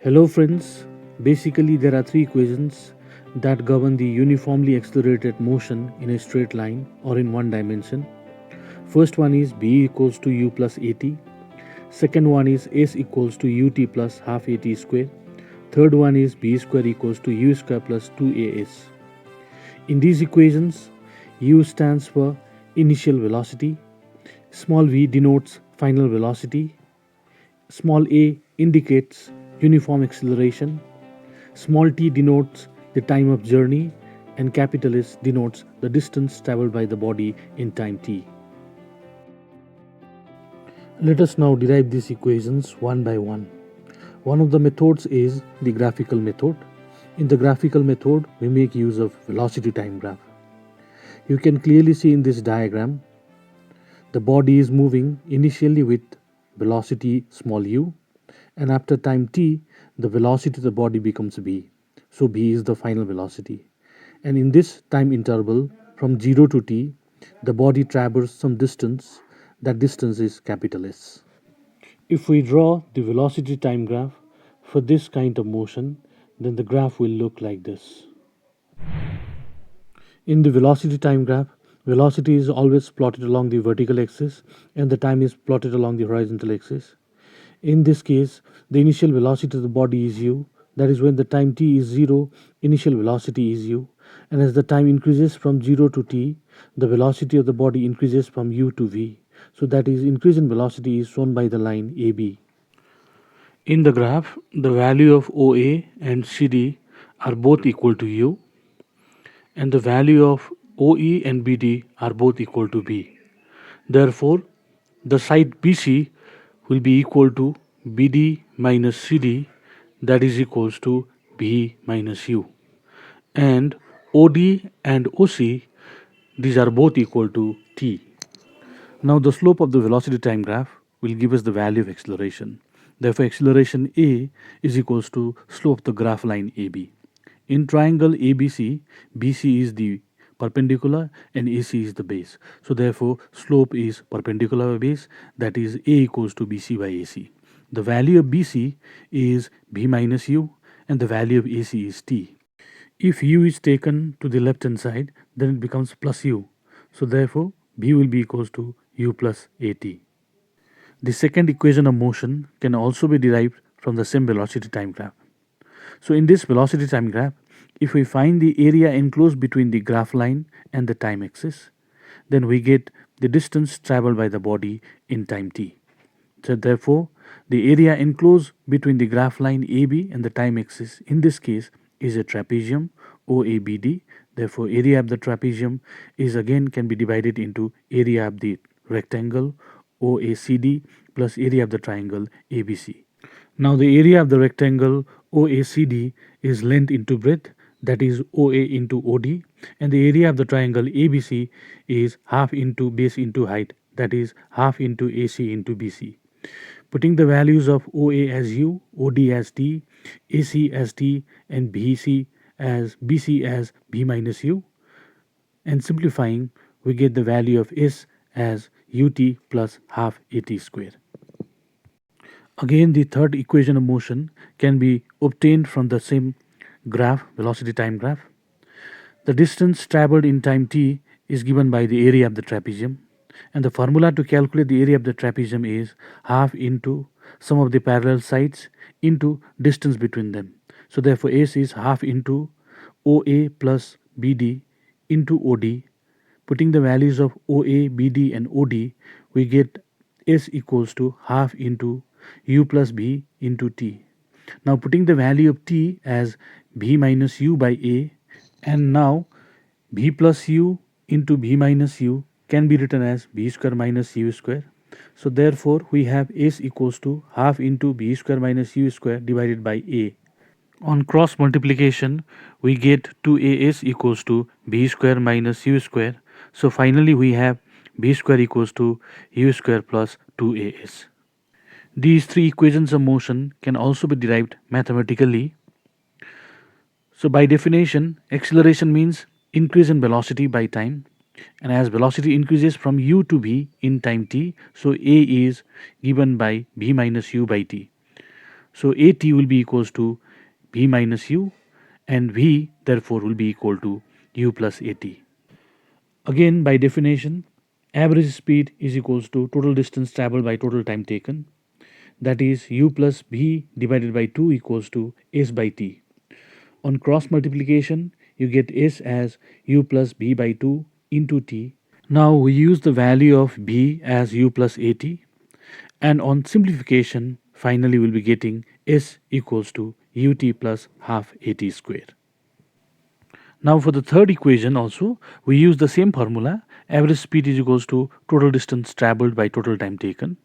Hello friends, basically there are three equations that govern the uniformly accelerated motion in a straight line or in one dimension. First one is b equals to u plus at. Second one is s equals to ut plus half at square. Third one is b square equals to u square plus 2as. In these equations, u stands for initial velocity, small v denotes final velocity, small a indicates uniform acceleration, small t denotes the time of journey, and capital S denotes the distance traveled by the body in time t. Let us now derive these equations one by one. One of the methods is the graphical method. In the graphical method, we make use of velocity time graph. You can clearly see in this diagram, the body is moving initially with velocity small u, and after time t, the velocity of the body becomes v. So v is the final velocity. And in this time interval from 0 to t, the body travels some distance. That distance is capital S. If we draw the velocity time graph for this kind of motion, then the graph will look like this. In the velocity time graph, velocity is always plotted along the vertical axis and the time is plotted along the horizontal axis. In this case, the initial velocity of the body is u. That is, when the time t is 0, initial velocity is u. And as the time increases from 0 to t, the velocity of the body increases from u to v. So that is, increase in velocity is shown by the line AB. In the graph, the value of OA and CD are both equal to u, and the value of OE and BD are both equal to b. Therefore, the side BC will be equal to BD minus CD, that is equals to B minus U. And OD and OC, these are both equal to T. Now the slope of the velocity time graph will give us the value of acceleration. Therefore, acceleration A is equals to slope of the graph line AB. In triangle ABC, BC is the perpendicular and AC is the base. So therefore, slope is perpendicular by base, that is A equals to BC by AC. The value of BC is B minus U and the value of AC is T. If U is taken to the left hand side, then it becomes plus U. So therefore, B will be equals to U plus AT. The second equation of motion can also be derived from the same velocity time graph. So in this velocity time graph, if we find the area enclosed between the graph line and the time axis, then we get the distance traveled by the body in time t. So therefore, the area enclosed between the graph line AB and the time axis in this case is a trapezium OABD. Therefore, area of the trapezium is again can be divided into area of the rectangle OACD plus area of the triangle ABC. Now the area of the rectangle OACD is length into breadth, that is OA into OD, and the area of the triangle ABC is half into base into height, that is half into AC into BC. Putting the values of OA as U, OD as T, AC as T, and BC as B minus U, and simplifying, we get the value of S as UT plus half AT square. Again, the third equation of motion can be obtained from the same graph, velocity time graph. The distance traveled in time t is given by the area of the trapezium, and the formula to calculate the area of the trapezium is half into sum of the parallel sides into distance between them. So therefore, S is half into OA plus BD into OD. Putting the values of OA, BD, and OD, we get S equals to half into U plus B into T. Now putting the value of T as B minus U by A, and now B plus U into B minus U can be written as B square minus U square. So therefore, we have S equals to half into B square minus U square divided by A. On cross multiplication, we get 2as equals to b square minus u square. So finally, we have b square equals to u square plus 2as. These three equations of motion can also be derived mathematically. So by definition, acceleration means increase in velocity by time. And as velocity increases from u to v in time t, so a is given by b minus u by t. So AT will be equals to V minus U, and V therefore will be equal to U plus AT. Again, by definition, average speed is equals to total distance traveled by total time taken. That is U plus V divided by 2 equals to S by T. On cross multiplication, you get S as U plus V by 2 into T. Now we use the value of B as U plus AT, and on simplification, finally we'll be getting S equals to UT plus half AT square. Now for the third equation also, we use the same formula. Average speed is equals to total distance traveled by total time taken.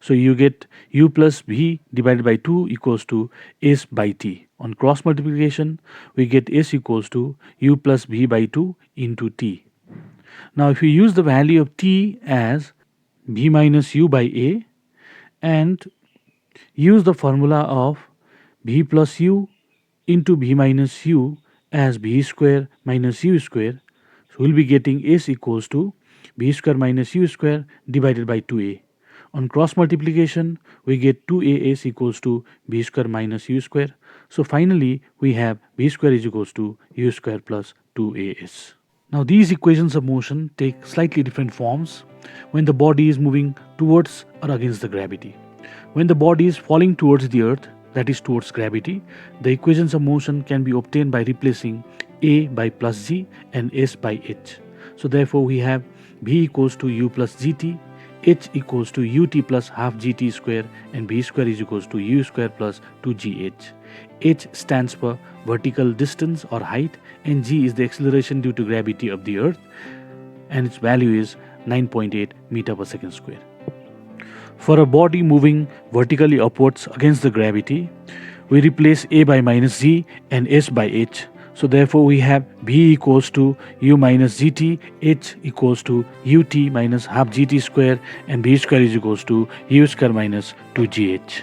So you get U plus V divided by 2 equals to S by T. On cross multiplication, we get S equals to U plus V by 2 into T. Now if you use the value of T as V minus U by A and use the formula of V plus U into V minus U as V square minus U square, so we'll be getting S equals to V square minus U square divided by 2A. On cross multiplication, we get 2AS equals to V square minus U square. So finally, we have V square is equals to U square plus 2AS. Now these equations of motion take slightly different forms when the body is moving towards or against the gravity. When the body is falling towards the earth, that is towards gravity, the equations of motion can be obtained by replacing A by plus G and S by H. So therefore we have V equals to U plus GT, H equals to UT plus half GT square, and V square is equals to U square plus 2GH. H stands for vertical distance or height, and G is the acceleration due to gravity of the earth, and its value is 9.8 meter per second square. For a body moving vertically upwards against the gravity, we replace A by minus G and S by H. So therefore we have V equals to U minus GT, H equals to UT minus half GT square, and V square is equals to U square minus 2GH.